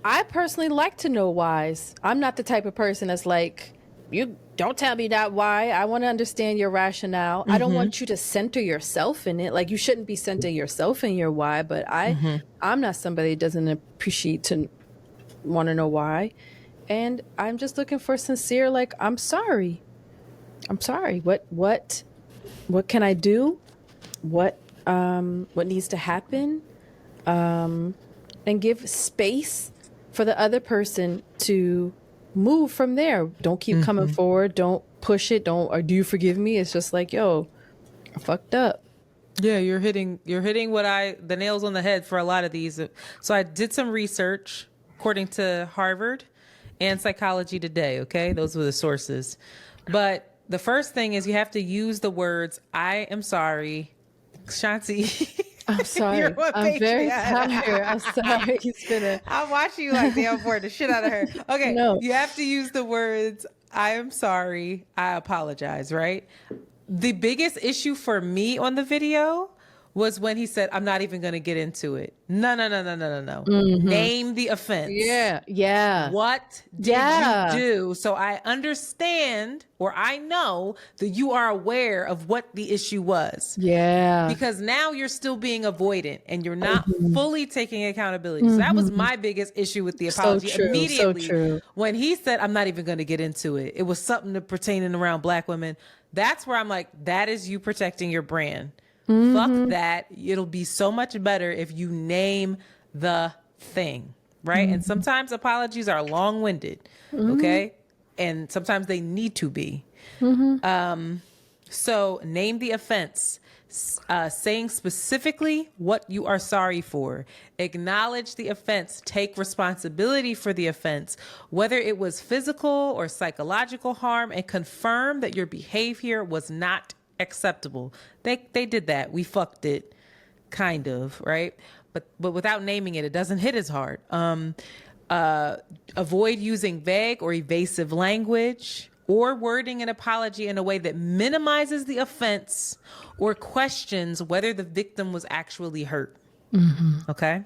I personally like to know whys. I'm not the type of person that's like, you don't tell me that why. I want to understand your rationale. I don't want you to center yourself in it. Like, you shouldn't be centering yourself in your why. But I'm not somebody that doesn't appreciate to want to know why. And I'm just looking for sincere, like, I'm sorry. What can I do? What needs to happen? And give space for the other person to move from there. Don't keep coming forward. Don't push it. Or do you forgive me? It's just like, yo, I fucked up. Yeah, you're hitting the nails on the head for a lot of these. So I did some research according to Harvard and Psychology Today. Okay, those were the sources. But the first thing is you have to use the words "I am sorry," Shanti. I'm sorry. I'm very tired. I'm sorry. I'm watching you like damn bored the shit out of her. Okay, no. You have to use the words "I am sorry," "I apologize." Right. The biggest issue for me on the video was when he said, "I'm not even going to get into it." No. Name the offense. Yeah. What did you do? So I understand, or I know that you are aware of what the issue was. Yeah. Because now you're still being avoidant and you're not fully taking accountability. So that was my biggest issue with the apology. So true, immediately when he said, "I'm not even going to get into it," it was something pertaining around Black women. That's where I'm like, that is you protecting your brand. Fuck that. It'll be so much better if you name the thing, right? And sometimes apologies are long-winded, okay? And sometimes they need to be. So name the offense, saying specifically what you are sorry for. Acknowledge the offense. Take responsibility for the offense, whether it was physical or psychological harm, and confirm that your behavior was not acceptable. They did that. We fucked it, kind of, right? But without naming it, it doesn't hit as hard. Avoid using vague or evasive language or wording an apology in a way that minimizes the offense or questions whether the victim was actually hurt. Okay?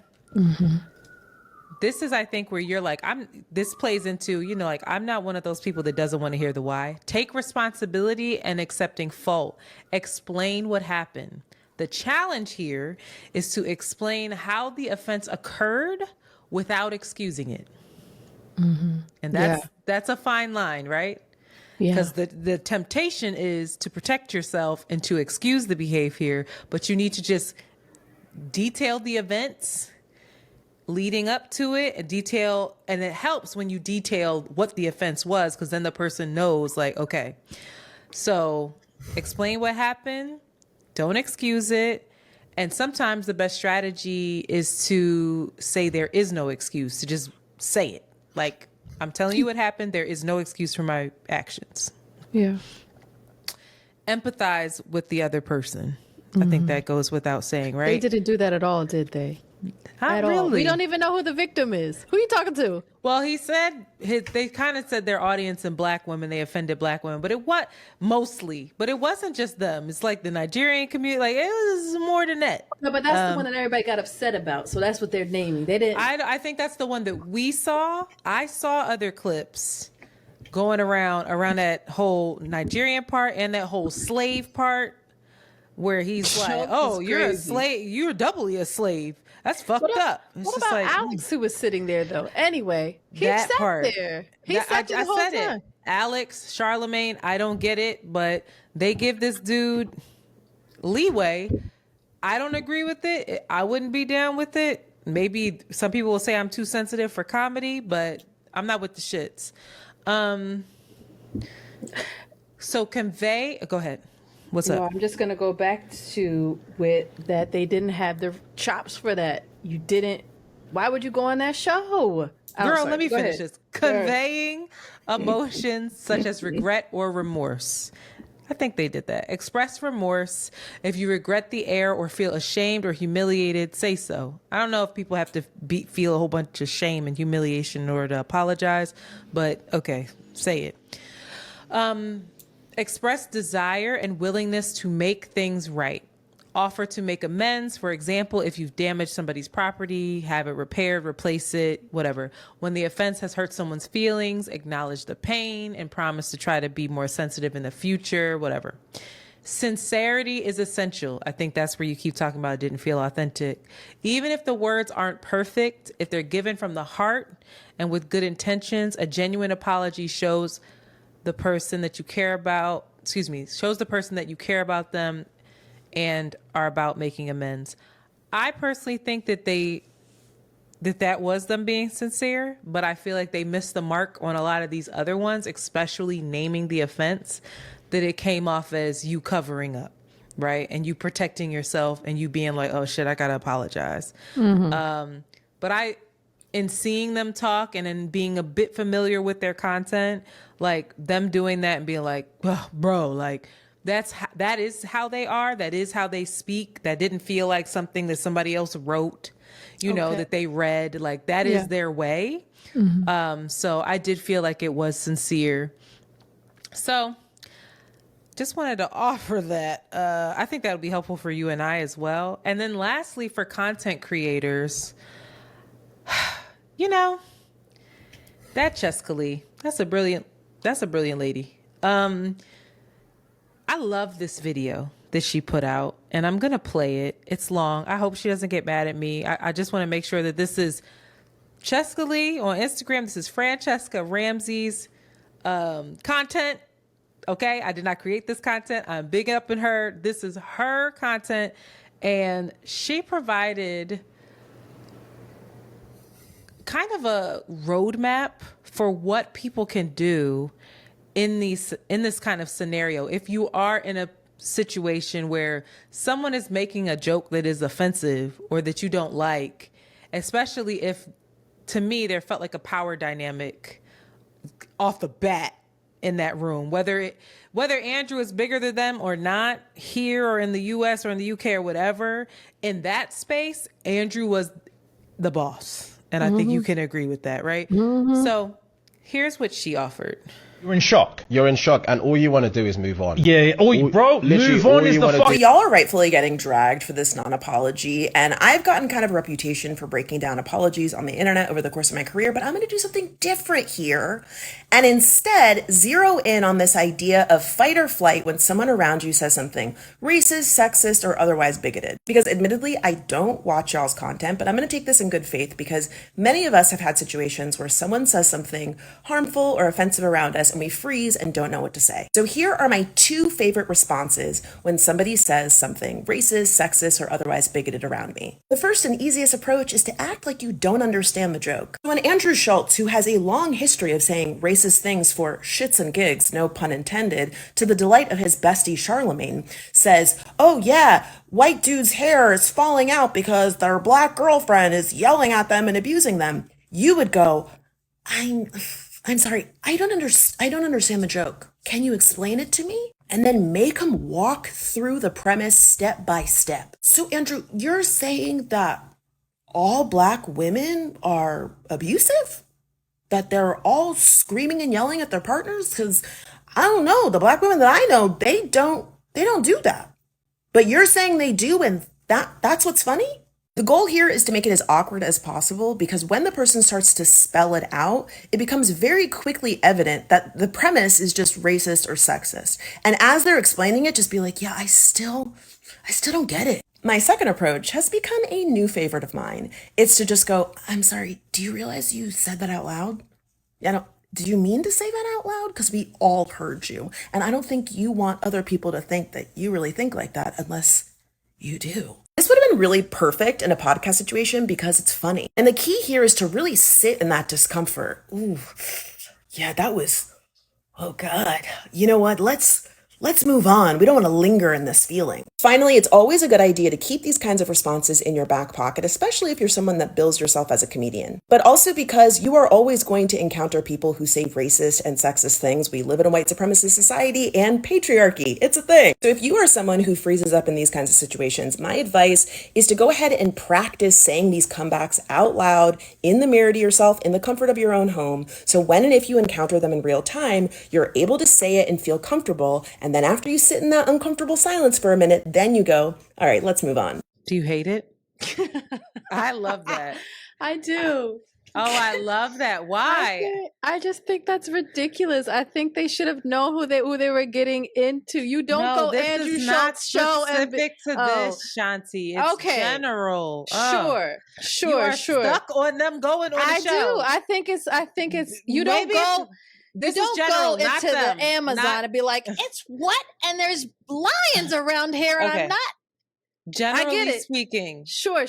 This is, I think, where you're like, this plays into, like, I'm not one of those people that doesn't want to hear the why. Take responsibility and accepting fault. Explain what happened. The challenge here is to explain how the offense occurred without excusing it. And that's a fine line, right? Because the temptation is to protect yourself and to excuse the behavior, but you need to just detail the events leading up to it, and it helps when you detail what the offense was, because then the person knows, like, okay, so explain what happened, don't excuse it. And sometimes the best strategy is to say there is no excuse, to just say it. Like, I'm telling you what happened, there is no excuse for my actions. Yeah. Empathize with the other person. I think that goes without saying, right? They didn't do that at all, did they? Not really. All. We don't even know who the victim is. Who are you talking to? Well, he said they kind of said their audience and Black women, they offended Black women, but it wasn't just them. It's like the Nigerian community, like it was more than that. No, but that's the one that everybody got upset about. So that's what they're naming. They didn't. I think that's the one that we saw. I saw other clips going around that whole Nigerian part and that whole slave part, where he's like, "Oh, you're a slave. You're doubly a slave." That's fucked up. What about Alex, who was sitting there though? Anyway, he sat there. He sat there the whole time. Alex, Charlemagne, I don't get it, but they give this dude leeway. I don't agree with it. I wouldn't be down with it. Maybe some people will say I'm too sensitive for comedy, but I'm not with the shits. So convey. Go ahead. What's up? I'm just going to go back to with that they didn't have the chops for that. You didn't. Why would you go on that show? Girl, let me finish this. Conveying emotions such as regret or remorse. I think they did that. Express remorse. If you regret the error or feel ashamed or humiliated, say so. I don't know if people have to feel a whole bunch of shame and humiliation in order to apologize, but okay, say it. Express desire and willingness to make things right. Offer to make amends. For example, if you've damaged somebody's property, have it repaired, replace it, whatever. When the offense has hurt someone's feelings, acknowledge the pain and promise to try to be more sensitive in the future, whatever. Sincerity is essential. I think that's where you keep talking about it didn't feel authentic. Even if the words aren't perfect, if they're given from the heart and with good intentions, a genuine apology shows the person that you care about, shows the person that you care about them and are about making amends. I personally think that that was them being sincere, but I feel like they missed the mark on a lot of these other ones, especially naming the offense, that it came off as you covering up, right? And you protecting yourself and you being like, oh shit, I gotta apologize. But in seeing them talk and in being a bit familiar with their content, like them doing that and being like, oh, bro, like, that is how they are. That is how they speak. That didn't feel like something that somebody else wrote, that they read. Like that is their way. So I did feel like it was sincere. So just wanted to offer that. I think that would be helpful for you and I as well. And then lastly, for content creators, that Chescali, that's a brilliant lady. I love this video that she put out, and I'm going to play it. It's long. I hope she doesn't get mad at me. I just want to make sure that this is Chescali on Instagram. This is Francesca Ramsey's content. Okay? I did not create this content. I'm big up in her. This is her content, and she provided kind of a roadmap for what people can do in this kind of scenario. If you are in a situation where someone is making a joke that is offensive or that you don't like, especially if, to me, there felt like a power dynamic off the bat in that room, whether Andrew is bigger than them or not, here or in the US or in the UK or whatever, in that space, Andrew was the boss. And I think you can agree with that, right? So here's what she offered. You're in shock. You're in shock, and all you want to do is move on. Yeah, bro, move on is the fuck. Y'all are rightfully getting dragged for this non-apology, and I've gotten kind of a reputation for breaking down apologies on the internet over the course of my career, but I'm going to do something different here, and instead zero in on this idea of fight or flight when someone around you says something racist, sexist, or otherwise bigoted. Because admittedly, I don't watch y'all's content, but I'm going to take this in good faith because many of us have had situations where someone says something harmful or offensive around us, and we freeze and don't know what to say. So here are my two favorite responses when somebody says something racist, sexist, or otherwise bigoted around me. The first and easiest approach is to act like you don't understand the joke. When Andrew Schultz, who has a long history of saying racist things for shits and gigs, no pun intended, to the delight of his bestie Charlemagne, says, oh yeah, white dude's hair is falling out because their black girlfriend is yelling at them and abusing them, you would go, I'm sorry, I don't understand the joke. Can you explain it to me? And then make them walk through the premise step by step. So Andrew, you're saying that all black women are abusive? That they're all screaming and yelling at their partners? Because I don't know, the black women that I know, they don't do that. But you're saying they do, and that's what's funny? The goal here is to make it as awkward as possible because when the person starts to spell it out, it becomes very quickly evident that the premise is just racist or sexist. And as they're explaining it, just be like, yeah, I still don't get it. My second approach has become a new favorite of mine. It's to just go, I'm sorry, do you realize you said that out loud? Did you mean to say that out loud? Because we all heard you. And I don't think you want other people to think that you really think like that unless you do. This would have been really perfect in a podcast situation because it's funny. And the key here is to really sit in that discomfort. Ooh, yeah, that was, oh God. You know what? Let's Let's move on. We don't want to linger in this feeling. Finally, it's always a good idea to keep these kinds of responses in your back pocket, especially if you're someone that bills yourself as a comedian. But also because you are always going to encounter people who say racist and sexist things. We live in a white supremacist society and patriarchy. It's a thing. So if you are someone who freezes up in these kinds of situations, my advice is to go ahead and practice saying these comebacks out loud in the mirror to yourself in the comfort of your own home. So when and if you encounter them in real time, you're able to say it and feel comfortable. And then after you sit in that uncomfortable silence for a minute, then you go, all right, let's move on. Do you hate it? I love that. I do. Oh, I love that. Why? I just think that's ridiculous. I think they should have known who they were getting into. You don't go this Andrew is not Schultz show and specific to this, Shanti. It's general. Sure. You are stuck on them going on the show. I do. I think it's you don't go. This you don't is general, go into them, the Amazon and be like, it's what? And there's lions around here, and I'm not. Generally speaking. Sure.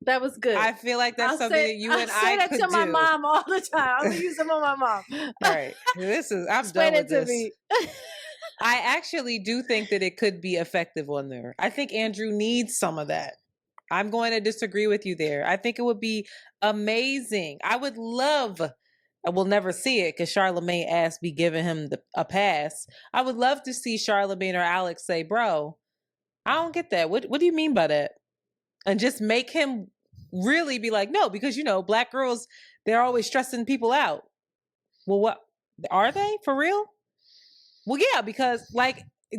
That was good. I feel like that's something that you and I say that could to do. my mom all the time. I'm gonna use them on my mom. All right. I'm Explain done with it to this. me. I actually do think that it could be effective on there. I think Andrew needs some of that. I'm going to disagree with you there. I think it would be amazing. I would love, I will never see it because Charlamagne asked be giving him a pass. I would love to see Charlamagne or Alex say, bro, I don't get that. What do you mean by that? And just make him really be like, no, because, Black girls, they're always stressing people out. Well, what are they for real? Well, yeah, because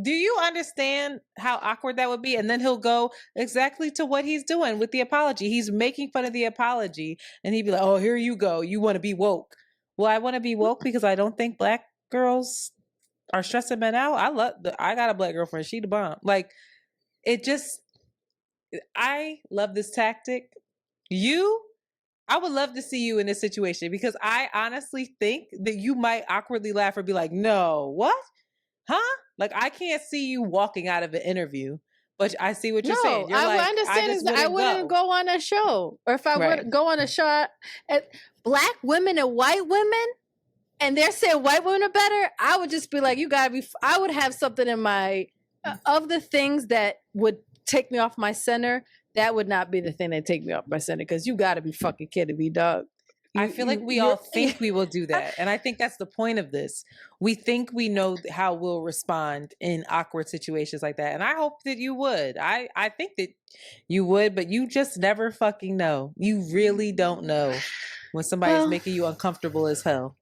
do you understand how awkward that would be? And then he'll go exactly to what he's doing with the apology. He's making fun of the apology and he'd be like, oh, here you go. You want to be woke. Well, I want to be woke because I don't think Black girls are stressing men out. I got a Black girlfriend. She the bomb. I love this tactic. I would love to see you in this situation because I honestly think that you might awkwardly laugh or be like, no, what? Huh? I can't see you walking out of an interview, but I see what you're saying. You're I understand. I wouldn't go on a show, or if I would go on a show, Black women and white women, and they're saying white women are better, I would just be like, you gotta be. I would have something in my of the things that would take me off my center. That would not be the thing that take me off my center because you got to be fucking kidding me, dog. I feel like we all think we will do that. And I think that's the point of this. We think we know how we'll respond in awkward situations like that. And I hope that you would. I think that you would, but you just never fucking know. You really don't know when somebody's making you uncomfortable as hell.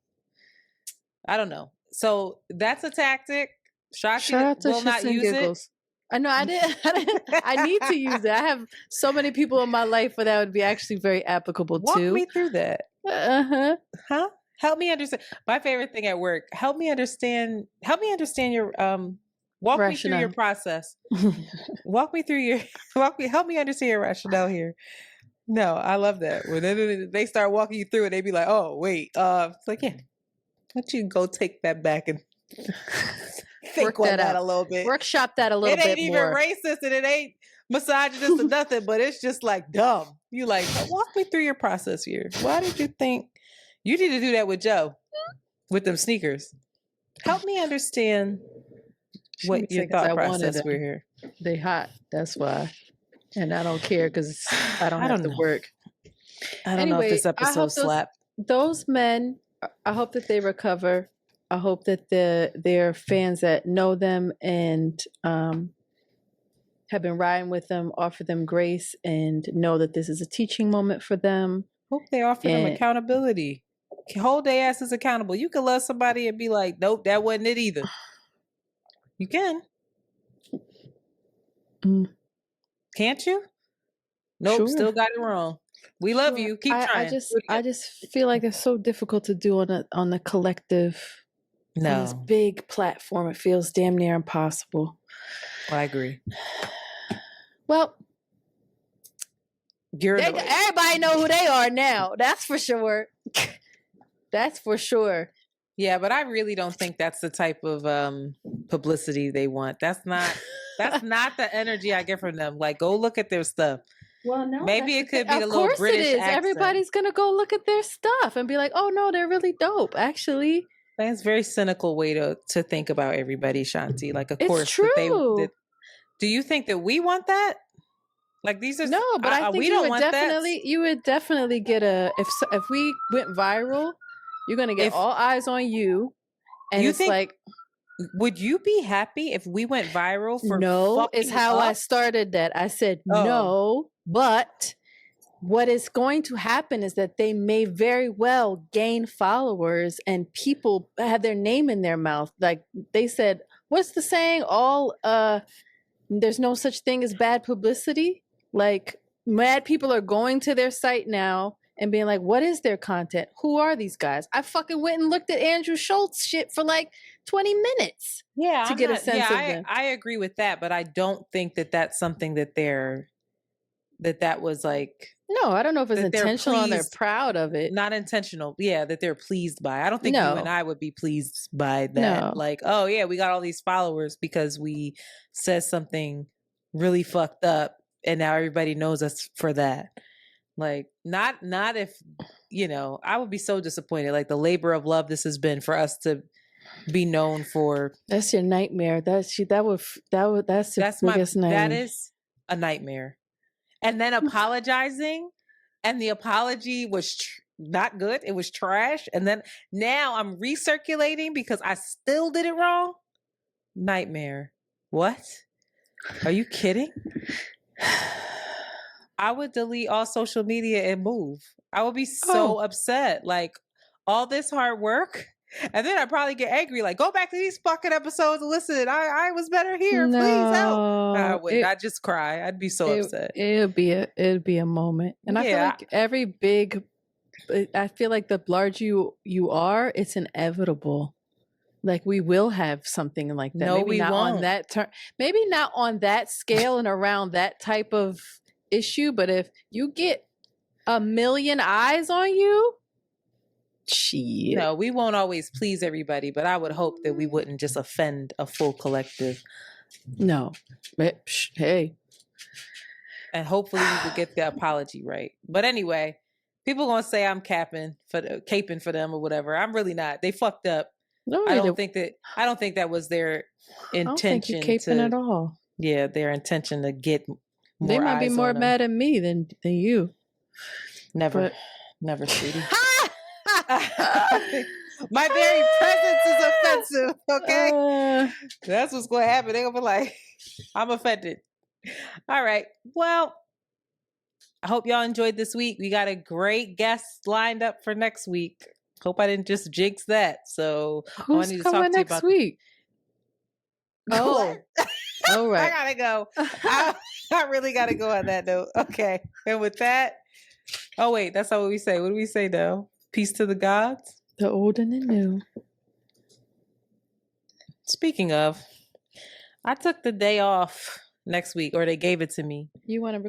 I don't know. So that's a tactic. Shxngigs will not use it. I know I didn't. I need to use it. I have so many people in my life where that would be actually very applicable Walk too. me through that. Huh? Help me understand. My favorite thing at work. Help me understand your walk rationale. Me through your process. Walk me through your help me understand your rationale here. No, I love that. When they start walking you through it, they be like, "Oh, wait." It's like, yeah. Why don't you go take that back and think on that a little bit. Workshop that a little bit more. It ain't even racist and it ain't misogynist or nothing, but it's just dumb. You walk me through your process here. Why did you think you need to do that with Joe with them sneakers? Help me understand what your thought process we're here. They hot. That's why. And I don't care because I don't have to work. I don't know if this episode slapped. Those men, I hope that they recover. I hope that their fans that know them and have been riding with them offer them grace and know that this is a teaching moment for them. Hope they offer them accountability. Hold their asses accountable. You can love somebody and be like, nope, that wasn't it either. You can. Can't you? Nope, sure. Still got it wrong. We love you. Keep trying. I just feel like it's so difficult to do on the collective. No. On this big platform, it feels damn near impossible. I agree. Well, everybody know who they are now. That's for sure. That's for sure. Yeah, but I really don't think that's the type of publicity they want. That's not the energy I get from them. Go look at their stuff. Well, no. Maybe it could be the little British accent. Everybody's gonna go look at their stuff and be like, "Oh no, they're really dope." Actually, That's a very cynical way to think about everybody, Shanti. Like, of course, true. Do you think that we want that? Like, these are no, but I think we you don't would want definitely that. you would definitely get if we went viral, you're gonna get all eyes on you, and you it's think, like, would you be happy if we went viral for no? It's how I started that. I said no, but what is going to happen is that they may very well gain followers and people have their name in their mouth. Like they said, what's the saying? There's no such thing as bad publicity. Like mad people are going to their site now and being like, what is their content? Who are these guys? I fucking went and looked at Andrew Schultz shit for like 20 minutes to get a sense of them. I agree with that, but I don't think that that's something that that was like. No, I don't know if it's intentional or they're proud of it. Not intentional. Yeah, that they're pleased by. I don't think you and I would be pleased by that. No. Like, oh yeah, we got all these followers because we said something really fucked up and now everybody knows us for that. Like, not if, I would be so disappointed. Like the labor of love this has been for us to be known for. That's your nightmare. That's your biggest nightmare. That is a nightmare. And then apologizing, and the apology was not good. It was trash. And then now I'm recirculating because I still did it wrong. Nightmare. What? Are you kidding? I would delete all social media and move. I would be so upset. Like, all this hard work. And then I'd probably get angry, like, go back to these fucking episodes and listen. I was better here. No, please help. I wouldn't. I'd just cry. I'd be so upset. It'd be a moment. And I feel like I feel like the larger you are, it's inevitable. Like we will have something like that. No, maybe we not won't. on that maybe not on that scale and around that type of issue, but if you get 1 million eyes on you, shit. No, we won't always please everybody, but I would hope that we wouldn't just offend a full collective. No. Hey. And hopefully we would get the apology right. But anyway, people gonna say I'm caping for them or whatever. I'm really not. They fucked up. No, I don't think that was their intention. I don't think you're caping at all. Yeah, their intention to get more. They might be more mad at me than you. Never, sweetie. My very presence is offensive. Okay, that's what's going to happen. They're gonna be like, "I'm offended." All right. Well, I hope y'all enjoyed this week. We got a great guest lined up for next week. Hope I didn't just jinx that. So who's coming next week? Oh, all right. I gotta go. I really gotta go on that note. Okay, and with that, oh wait, that's not what we say. What do we say now? Peace to the gods, the old and the new. Speaking of, I took the day off next week, or they gave it to me. You want to